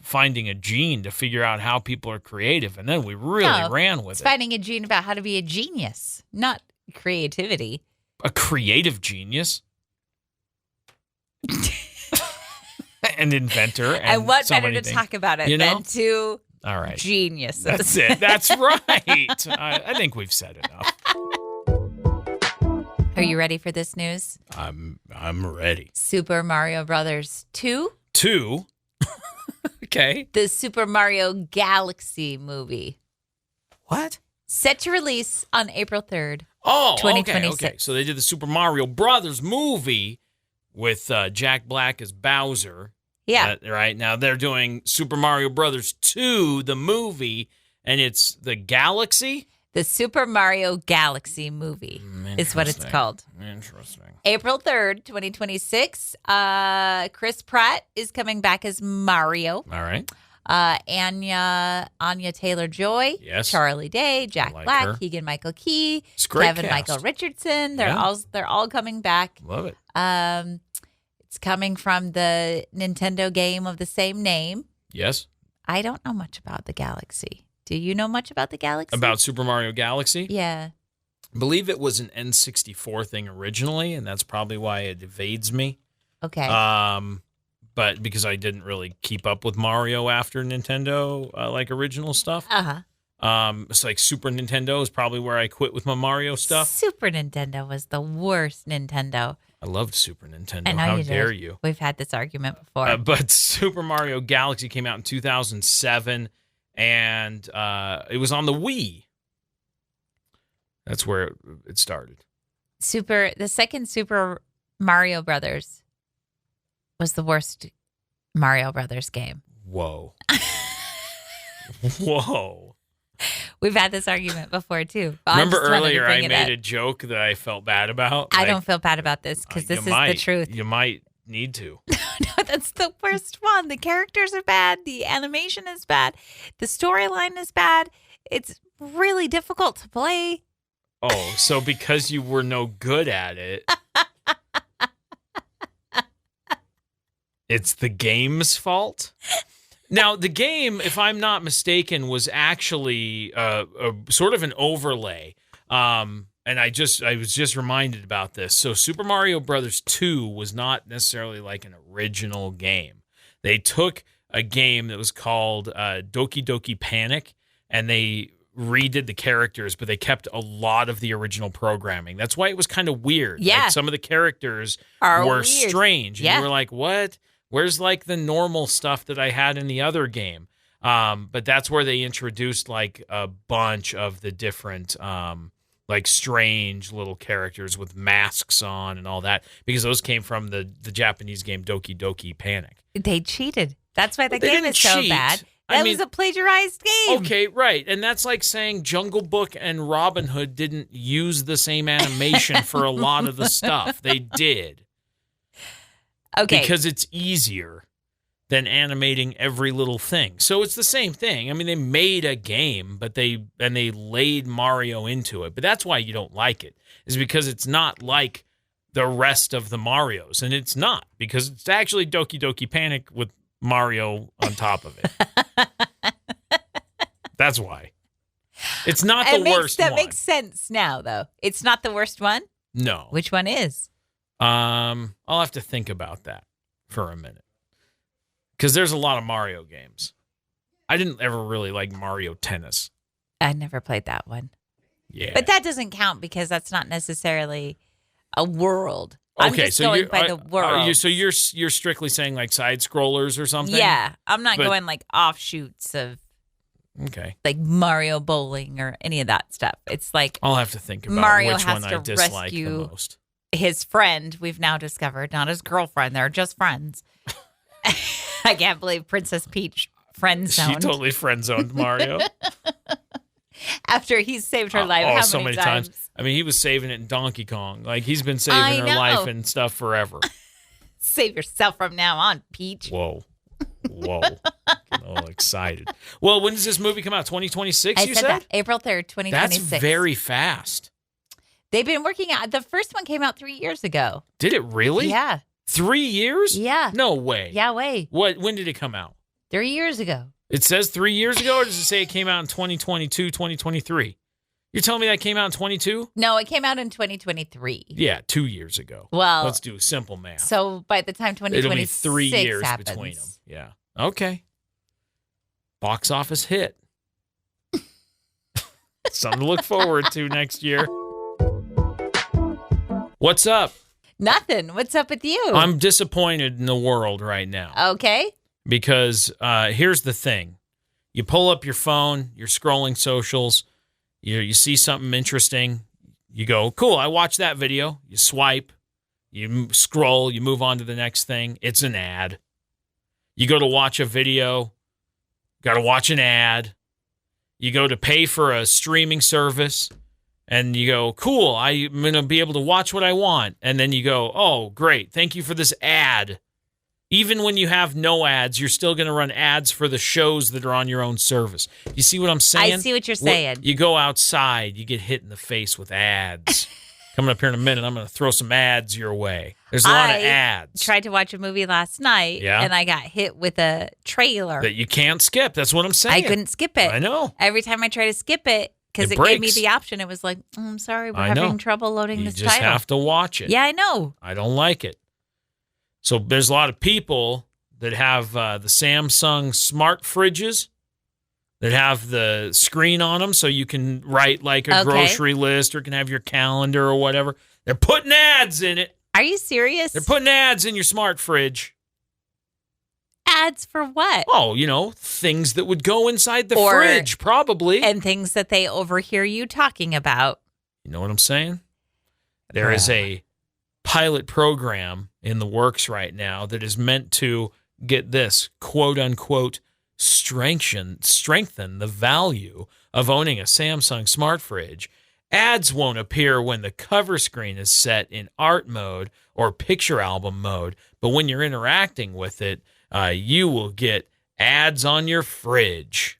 finding a gene to figure out how people are creative, and then we really ran with it. It's finding a gene about how to be a genius, not creativity. A creative genius? An inventor. And what better to talk about it than to all right. Geniuses. That's it. That's right. I think we've said enough. Are you ready for this news? I'm ready. Super Mario Brothers 2? 2? Okay. The Super Mario Galaxy movie. What? Set to release on April 3rd. Oh, 2026. Okay. So they did the Super Mario Brothers movie with Jack Black as Bowser. Yeah. Right. Now they're doing Super Mario Brothers 2, the movie, and it's the Galaxy? The Super Mario Galaxy movie is what it's called. Interesting. April 3rd, 2026. Chris Pratt is coming back as Mario. All right. Anya Taylor-Joy. Yes. Charlie Day, Jack Black, Keegan-Michael Key, Kevin Michael Richardson. They're all coming back. Love it. It's coming from the Nintendo game of the same name. Yes. I don't know much about the Galaxy. Do you know much about the Galaxy? About Super Mario Galaxy? Yeah. I believe it was an N64 thing originally, and that's probably why it evades me. Okay. But because I didn't really keep up with Mario after Nintendo, original stuff. It's like Super Nintendo is probably where I quit with my Mario stuff. Super Nintendo was the worst Nintendo. I loved Super Nintendo. I know How you dare did. you? We've had this argument before. But Super Mario Galaxy came out in 2007, and it was on the Wii. That's where it started. The second Super Mario Brothers was the worst Mario Brothers game. Whoa. Whoa. We've had this argument before, too. Remember earlier I made a joke that I felt bad about? I don't feel bad about this because this is the truth. You might need to. No, that's the worst one. The characters are bad. The animation is bad. The storyline is bad. It's really difficult to play. Oh, so because you were no good at it, it's the game's fault? Now, the game, if I'm not mistaken, was actually a sort of an overlay. And I was just reminded about this. So Super Mario Brothers 2 was not necessarily like an original game. They took a game that was called Doki Doki Panic, and they redid the characters, but they kept a lot of the original programming. That's why it was kind of weird. Yeah. Like some of the characters were weird. Strange. And you were like, what? Where's like the normal stuff that I had in the other game? But that's where they introduced like a bunch of the different like strange little characters with masks on and all that, because those came from the Japanese game Doki Doki Panic. They cheated. That's why the game is so bad. That was a plagiarized game. Okay, right. And that's like saying Jungle Book and Robin Hood didn't use the same animation for a lot of the stuff. They did. Okay. Because it's easier than animating every little thing. So it's the same thing. I mean, they made a game, but they laid Mario into it. But that's why you don't like it, is because it's not like the rest of the Marios. And it's not, because it's actually Doki Doki Panic with Mario on top of it. That's why. It's not the worst one. That makes sense now, though. It's not the worst one? No. Which one is? I'll have to think about that for a minute, because there's a lot of Mario games. I didn't ever really like Mario Tennis. I never played that one. Yeah. But that doesn't count because that's not necessarily a world. I'm just going by the world. So you're strictly saying like side scrollers or something? Yeah. I'm not going like offshoots of like Mario Bowling or any of that stuff. It's like I'll have to think about Mario which has one to I dislike the rescue most. His friend, we've now discovered, not his girlfriend. They're just friends. I can't believe Princess Peach friend-zoned. She totally friend-zoned Mario. After he's saved her life how many times? I mean, he was saving it in Donkey Kong. Like, he's been saving her life and stuff forever. Save yourself from now on, Peach. Whoa. Getting all excited. Well, when does this movie come out? 2026, you said? That. April 3rd, 2026. That's very fast. They've been working on the first one came out 3 years ago. Did it really? Yeah. 3 years? Yeah. No way. Yeah, way. When did it come out? 3 years ago. It says 3 years ago, or does it say it came out in 2022, 2023? You're telling me that came out in 22? No, it came out in 2023. Yeah, 2 years ago. Well, let's do simple math. So by the time 2026 it'll be 3 years happens. Between them. Yeah. Okay. Box office hit. Something to look forward to next year. What's up? Nothing. What's up with you? I'm disappointed in the world right now. Okay. Because here's the thing. You pull up your phone, you're scrolling socials, you see something interesting, you go, cool, I watched that video. You swipe, you scroll, you move on to the next thing. It's an ad. You go to watch a video, got to watch an ad. You go to pay for a streaming service, and you go, cool, I'm going to be able to watch what I want. And then you go, oh, great, thank you for this ad. Even when you have no ads, you're still going to run ads for the shows that are on your own service. You see what I'm saying? I see what you're saying. You go outside, you get hit in the face with ads. Coming up here in a minute, I'm going to throw some ads your way. There's a lot of ads. I tried to watch a movie last night, and I got hit with a trailer. That you can't skip. That's what I'm saying. I couldn't skip it. I know. Every time I try to skip it, because it gave me the option, it was like, I'm sorry, we're having trouble loading this title. You just have to watch it. Yeah, I know. I don't like it. So there's a lot of people that have the Samsung smart fridges that have the screen on them so you can write like a grocery list or can have your calendar or whatever. They're putting ads in it. Are you serious? They're putting ads in your smart fridge. Ads for what? Oh, things that would go inside the fridge, probably. And things that they overhear you talking about. You know what I'm saying? There is a pilot program in the works right now that is meant to, get this, quote unquote, strengthen the value of owning a Samsung smart fridge. Ads won't appear when the cover screen is set in art mode or picture album mode, but when you're interacting with it, you will get ads on your fridge.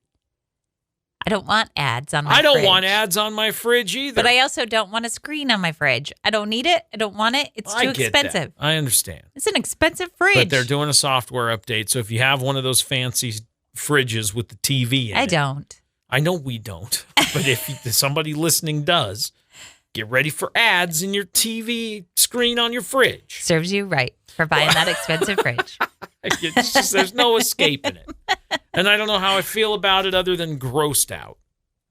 I don't want ads on my fridge. I don't want ads on my fridge either. But I also don't want a screen on my fridge. I don't need it. I don't want it. It's too expensive. That. I understand. It's an expensive fridge. But they're doing a software update, so if you have one of those fancy fridges with the TV in it. I don't. I know we don't. But if somebody listening does, get ready for ads in your TV screen on your fridge. Serves you right for buying that expensive fridge. It's just, there's no escaping it. And I don't know how I feel about it other than grossed out.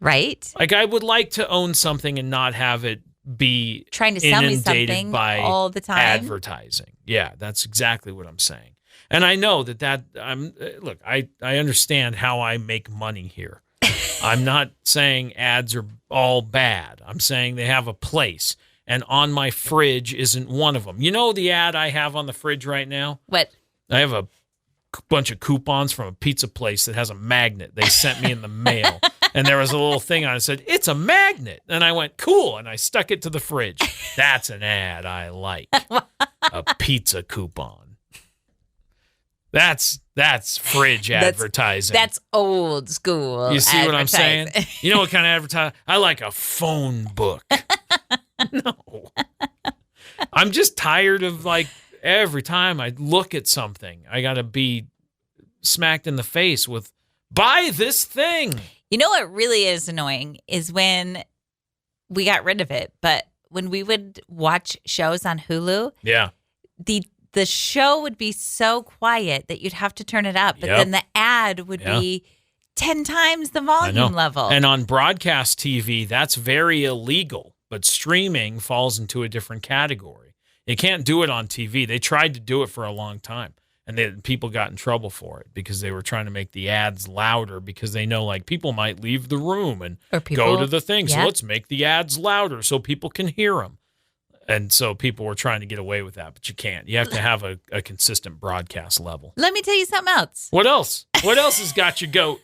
Right? Like, I would like to own something and not have it be trying to sell me something by all the time. Advertising. Yeah, that's exactly what I'm saying. And I know look, I understand how I make money here. I'm not saying ads are all bad. I'm saying they have a place. And on my fridge isn't one of them. You know the ad I have on the fridge right now? What? I have a bunch of coupons from a pizza place that has a magnet they sent me in the mail. And there was a little thing on it that said, it's a magnet. And I went, cool. And I stuck it to the fridge. That's an ad I like. A pizza coupon. That's fridge advertising. That's old school. You see what I'm saying? You know what kind of advertising? I like a phone book. No. I'm just tired of every time I look at something, I got to be smacked in the face with, buy this thing. You know what really is annoying is when we got rid of it, but when we would watch shows on Hulu, the show would be so quiet that you'd have to turn it up, but then the ad would be 10 times the volume level. And on broadcast TV, that's very illegal, but streaming falls into a different category. You can't do it on TV. They tried to do it for a long time, and people got in trouble for it because they were trying to make the ads louder because they know people might leave the room and go to the thing. So let's make the ads louder so people can hear them. And so people were trying to get away with that, but you can't. You have to have a consistent broadcast level. Let me tell you something else. What else? What else has got you goat?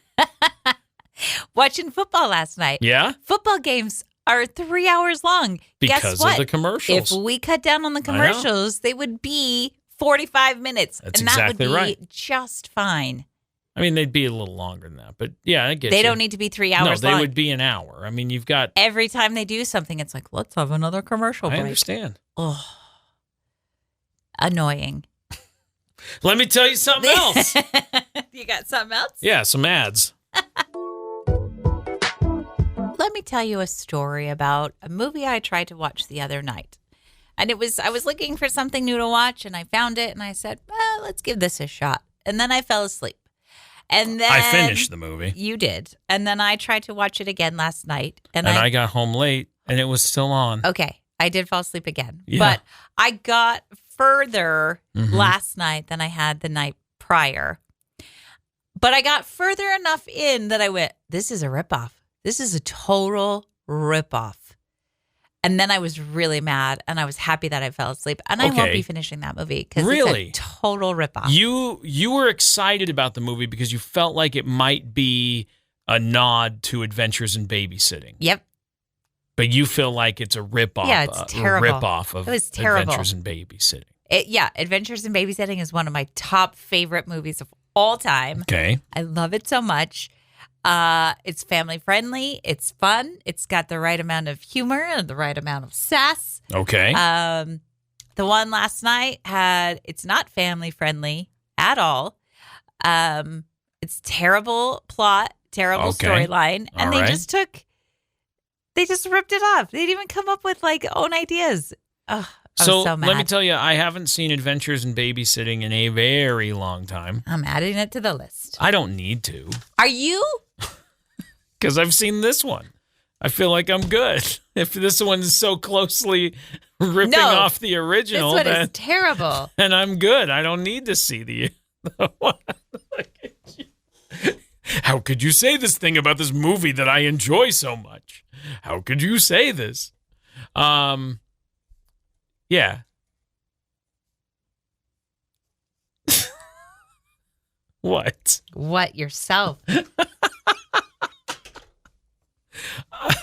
Watching football last night. Yeah? Football games are 3 hours long. Because Guess what? of the commercials. If we cut down on the commercials, they would be 45 minutes. That's and that exactly would be right. just fine. I mean, they'd be a little longer than that, but yeah, I get They you. don't need to be 3 hours long. No, they would be an hour. I mean, you've got... Every time they do something, it's like, let's have another commercial break. I understand. Oh, annoying. Let me tell you something else. You got something else? Yeah, some ads. Let me tell you a story about a movie I tried to watch the other night. And I was looking for something new to watch, and I found it, and I said, well, let's give this a shot. And then I fell asleep. And then I finished the movie. You did. And then I tried to watch it again last night. And I got home late, and it was still on. Okay. I did fall asleep again. Yeah. But I got further last night than I had the night prior. But I got further enough in that I went, this is a ripoff. This is a total ripoff. And then I was really mad, and I was happy that I fell asleep. And I won't be finishing that movie because it's a total ripoff. You were excited about the movie because you felt like it might be a nod to Adventures in Babysitting. Yep. But you feel like it's a rip-off. Yeah, it's terrible. A rip-off of Adventures in Babysitting. Adventures in Babysitting is one of my top favorite movies of all time. Okay. I love it so much. It's family friendly. It's fun. It's got the right amount of humor and the right amount of sass. Okay. The one last night it's not family friendly at all. It's terrible plot, terrible storyline, and they just ripped it off. They didn't even come up with own ideas. Oh, I was so mad. Let me tell you, I haven't seen Adventures in Babysitting in a very long time. I'm adding it to the list. I don't need to. Are you? Because I've seen this one. I feel like I'm good. If this one is so closely ripping off the original, this one is terrible. And I'm good. I don't need to see the one. How could you say this thing about this movie that I enjoy so much? How could you say this? Yeah. What? What yourself?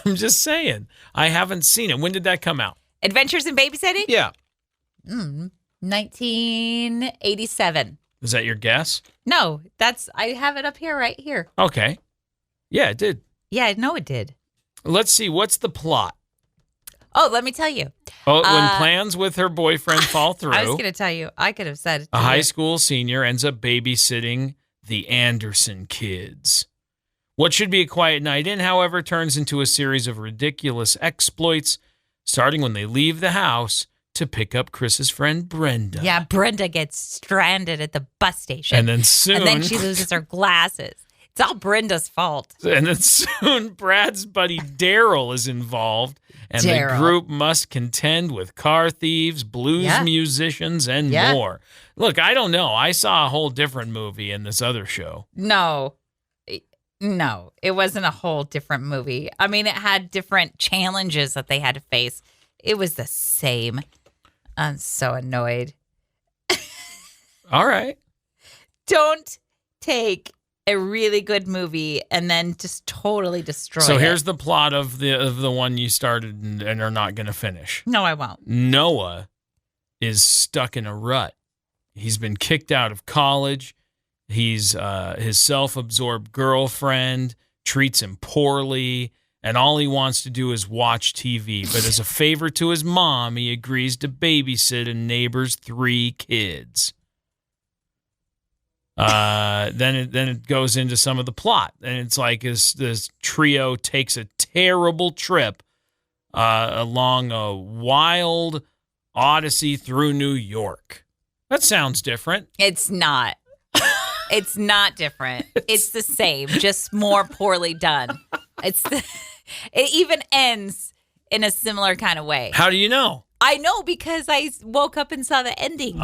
I'm just saying. I haven't seen it. When did that come out? Adventures in Babysitting? Yeah. 1987. Is that your guess? No, I have it up here, right here. Okay. Yeah, it did. Yeah, I know it did. Let's see. What's the plot? Oh, let me tell you. When plans with her boyfriend fall through. I was going to tell you. I could have said it. A high school senior ends up babysitting the Anderson kids. What should be a quiet night in, however, turns into a series of ridiculous exploits, starting when they leave the house to pick up Chris's friend Brenda. Yeah, Brenda gets stranded at the bus station. And then she loses her glasses. It's all Brenda's fault. And then soon Brad's buddy Daryl is involved, and the group must contend with car thieves, blues musicians, and more. Look, I don't know. I saw a whole different movie in this other show. No, it wasn't a whole different movie. I mean, it had different challenges that they had to face. It was the same. I'm so annoyed. All right. Don't take a really good movie and then just totally destroy it. So here's the plot of the one you started and are not going to finish. No, I won't. Noah is stuck in a rut. He's been kicked out of college. His self-absorbed girlfriend treats him poorly, and all he wants to do is watch TV. But as a favor to his mom, he agrees to babysit a neighbor's 3 kids. Then it goes into some of the plot, and it's like this trio takes a terrible trip along a wild odyssey through New York. That sounds different. It's not. It's not different. It's the same, just more poorly done. It even ends in a similar kind of way. How do you know? I know because I woke up and saw the ending.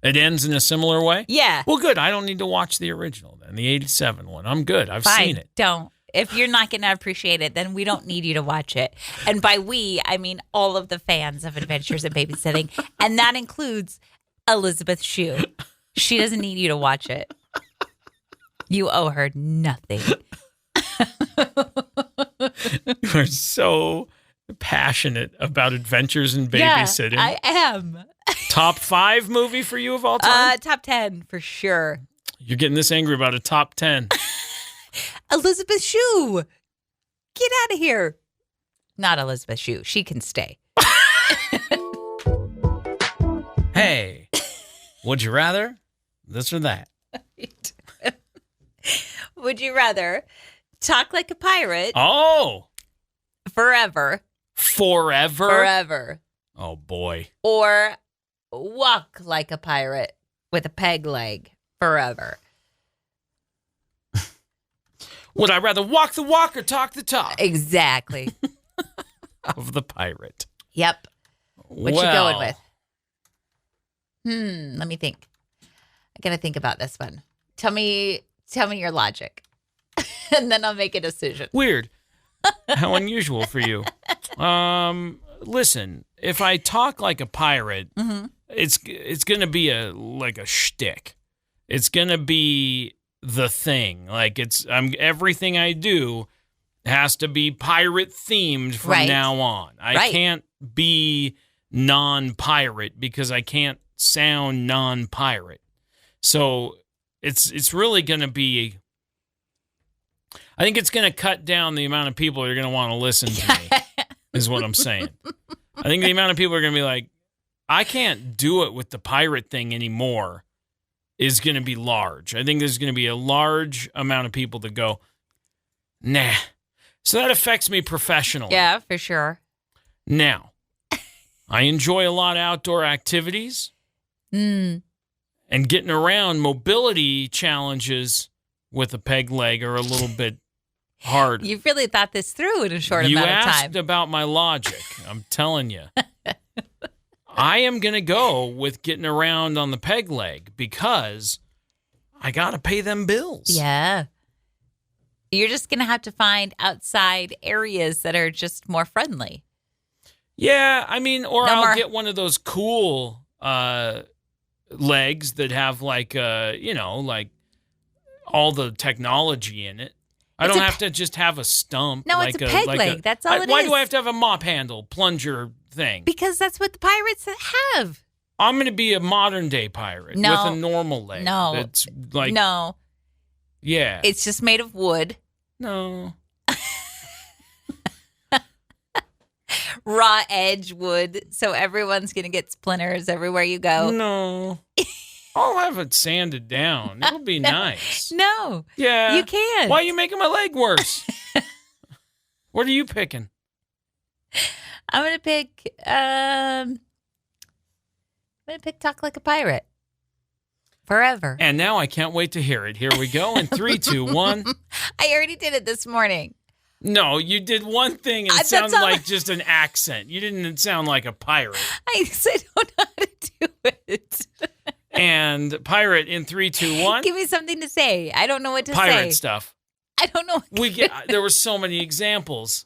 It ends in a similar way? Yeah. Well, good. I don't need to watch the original then, the 87 one. I'm good. I've seen it. Don't. If you're not going to appreciate it, then we don't need you to watch it. And by we, I mean all of the fans of Adventures in Babysitting. And that includes Elizabeth Shue. She doesn't need you to watch it. You owe her nothing. You are so passionate about Adventures in Babysitting. Yeah, I am. Top 5 movie for you of all time? Top 10 for sure. You're getting this angry about a top 10. Elizabeth Shue. Get out of here. Not Elizabeth Shue. She can stay. Hey, would you rather this or that? Would you rather talk like a pirate? Oh. Forever. Forever? Oh, boy. Or walk like a pirate with a peg leg forever? Would I rather walk the walk or talk the talk? Exactly. Of the pirate. Yep. What you going with? Let me think. I got to think about this one. Tell me your logic. And then I'll make a decision. Weird. How unusual for you. Listen, if I talk like a pirate, it's going to be like a shtick. It's going to be the thing. Like everything I do has to be pirate themed from now on. I can't be non-pirate because I can't sound non-pirate. So it's really going to be, I think it's going to cut down the amount of people that are going to want to listen to me, is what I'm saying. I think the amount of people are going to be like, I can't do it with the pirate thing anymore, is going to be large. I think there's going to be a large amount of people that go, nah. So that affects me professionally. Yeah, for sure. Now, I enjoy a lot of outdoor activities. And getting around, mobility challenges with a peg leg are a little bit hard. You've really thought this through in a short amount of time. You asked about my logic. I'm telling you. I am going to go with getting around on the peg leg because I got to pay them bills. Yeah. You're just going to have to find outside areas that are just more friendly. Yeah, I mean, I'll get one of those cool legs that have like all the technology in it. I don't have to just have a stump. No, it's a peg leg. That's all it is. Why do I have to have a mop handle plunger thing? Because that's what the pirates have. I'm going to be a modern day pirate with a normal leg. No. It's like... No. Yeah. It's just made of wood. No. Raw edge wood. So everyone's going to get splinters everywhere you go. No. I'll have it sanded down. It'll be nice. No. Yeah. You can't. Why are you making my leg worse? What are you picking? I'm going to pick... I'm going to pick Talk Like a Pirate. Forever. And now I can't wait to hear it. Here we go in 3, 2, 1. I already did it this morning. No, you did one thing and it sounded like just an accent. You didn't sound like a pirate. I don't know how to do it. And pirate in 3, 2, 1. Give me something to say. I don't know what to say. Pirate stuff. I don't know. There were so many examples.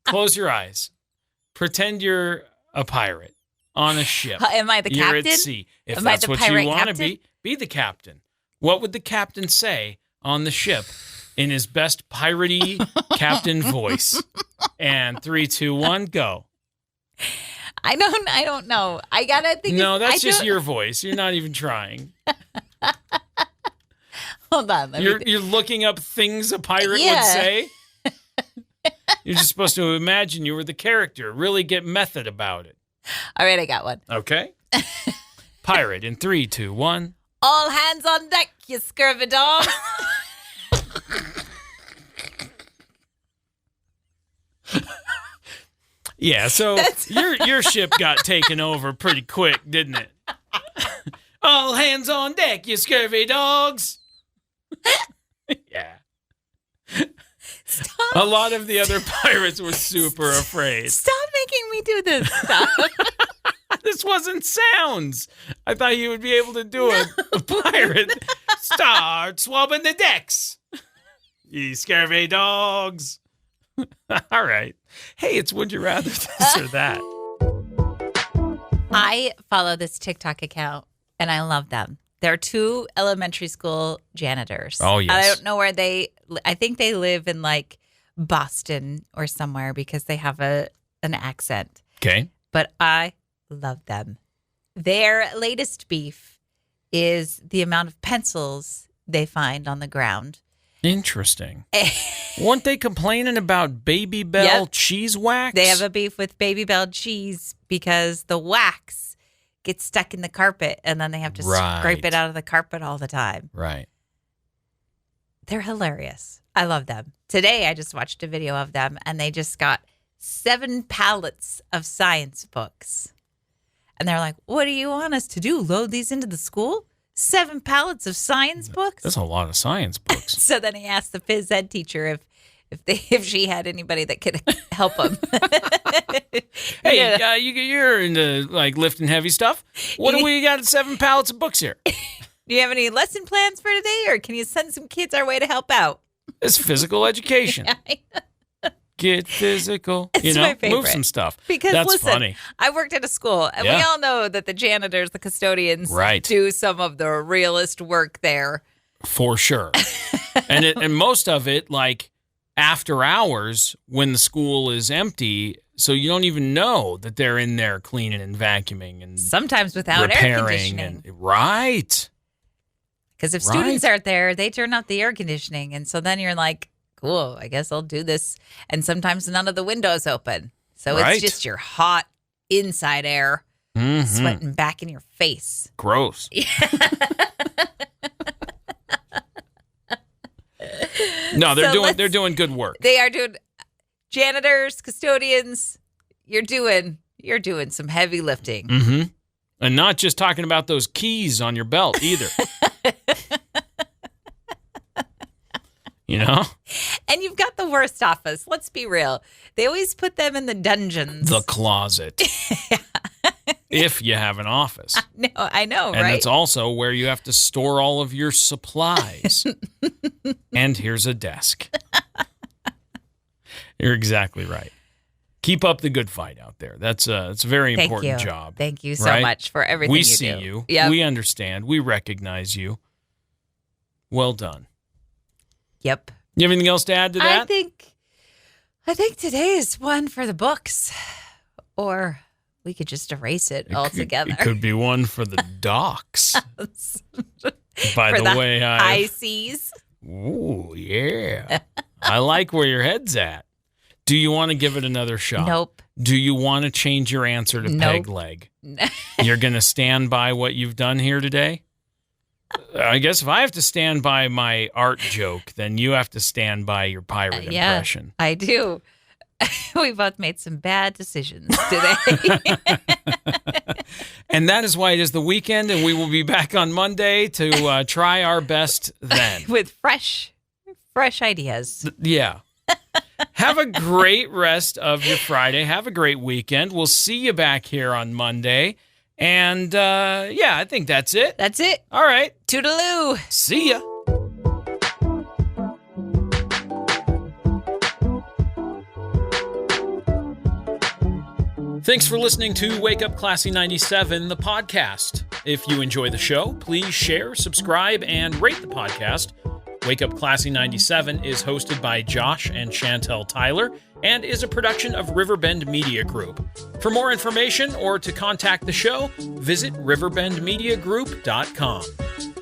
Close your eyes. Pretend you're a pirate. On a ship. Am I the captain? You're at sea. If Am that's I the what you pirate want to captain? be the captain. What would the captain say on the ship in his best piratey captain voice? And 3, 2, 1, go. I don't know. I gotta think. No, that's just your voice. You're not even trying. Hold on. You're looking up things a pirate would say. You're just supposed to imagine you were the character. Really get method about it. All right, I got one. Okay. Pirate in 3, 2, 1. All hands on deck, you scurvy dog. Yeah, so your ship got taken over pretty quick, didn't it? All hands on deck, you scurvy dogs. Yeah. Stop. A lot of the other pirates were super afraid. Stop making me do this stuff. This wasn't sounds. I thought you would be able to do it. A pirate. Start swabbing the decks. Ye scurvy dogs. All right. Hey, it's Would You Rather This or That. I follow this TikTok account, and I love them. They're 2 elementary school janitors. Oh, yes. I don't know where I think they live in like Boston or somewhere because they have an accent. Okay. But I love them. Their latest beef is the amount of pencils they find on the ground. Interesting. Weren't they complaining about Baby Bell cheese wax? They have a beef with Baby Bell cheese because the wax gets stuck in the carpet and then they have to scrape it out of the carpet all the time. Right. They're hilarious. I love them. Today, I just watched a video of them and they just got 7 pallets of science books. And they're like, what do you want us to do? Load these into the school? 7 pallets of science books? That's a lot of science books. So then he asked the phys ed teacher if she had anybody that could help him. Hey, you're into like lifting heavy stuff. What do we got? 7 pallets of books here. Do you have any lesson plans for today, or can you send some kids our way to help out? It's physical education. Get physical. It's my favorite. Move some stuff. Because that's listen, funny. I worked at a school, and we all know that the janitors, the custodians, do some of the realest work there. For sure. and most of it, like, after hours when the school is empty, so you don't even know that they're in there cleaning and vacuuming and sometimes without air conditioning. Right. Because if students aren't there, they turn off the air conditioning. And so then you're like, cool, I guess I'll do this. And sometimes none of the windows open. So it's just your hot inside air sweating back in your face. Gross. No, they're doing good work. They are doing janitors, custodians. You're doing some heavy lifting. Mm-hmm. And not just talking about those keys on your belt either. And you've got the worst office. Let's be real. They always put them in the dungeons. The closet. If you have an office. I know, right? And it's also where you have to store all of your supplies. And here's a desk. You're exactly right. Keep up the good fight out there. It's a very important job. Thank you so much for everything you do. We see you. Yep. We understand. We recognize you. Well done. Yep. You have anything else to add to that? I think today is one for the books. Or we could just erase it altogether. It could be one for the docs. By the way, high seas. Ooh, yeah. I like where your head's at. Do you want to give it another shot? Nope. Do you want to change your answer to peg leg? You're going to stand by what you've done here today? I guess if I have to stand by my art joke, then you have to stand by your pirate impression. I do. We both made some bad decisions today. And that is why it is the weekend, and we will be back on Monday to try our best then. With fresh ideas. Yeah. Have a great rest of your Friday. Have a great weekend. We'll see you back here on Monday. And, I think that's it. That's it. All right. Toodaloo. See ya. Thanks for listening to Wake Up Classy 97, the podcast. If you enjoy the show, please share, subscribe, and rate the podcast. Wake Up Classy 97 is hosted by Josh and Chantel Tyler and is a production of Riverbend Media Group. For more information or to contact the show, visit riverbendmediagroup.com.